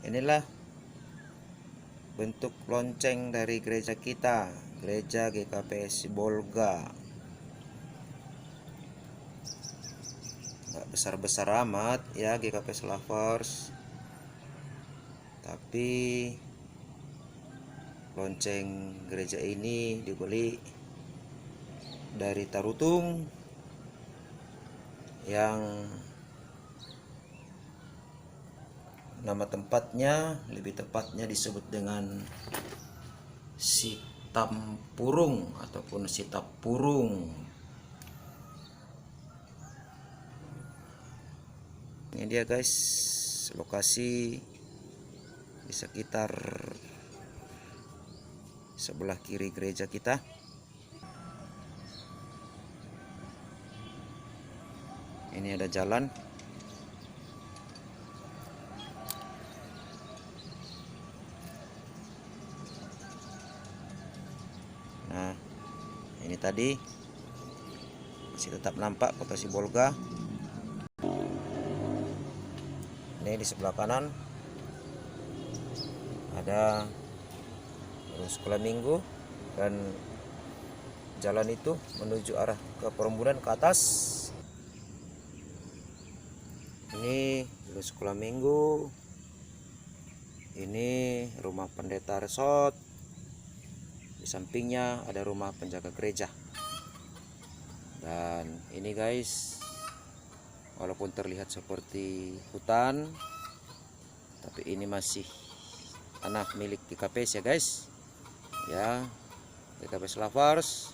Inilah bentuk lonceng dari gereja kita, gereja GKP Sibolga. Nggak besar-besar amat ya GKP Lovers, tapi lonceng gereja ini dibeli dari Tarutung yang nama tempatnya lebih tepatnya disebut dengan Sitampurung ataupun Sitapurung. Ini dia guys, lokasi di sekitar sebelah kiri gereja kita. Ini ada jalan. Nah, ini tadi masih tetap nampak kota Sibolga. Ini di sebelah kanan ada sekolah minggu, dan jalan itu menuju arah ke Perumbunan ke atas. Ini sekolah minggu, ini rumah pendeta resort, di sampingnya ada rumah penjaga gereja. Dan ini guys, walaupun terlihat seperti hutan, tapi ini masih tanah milik GKP ya guys. Ya, GKP Lovers,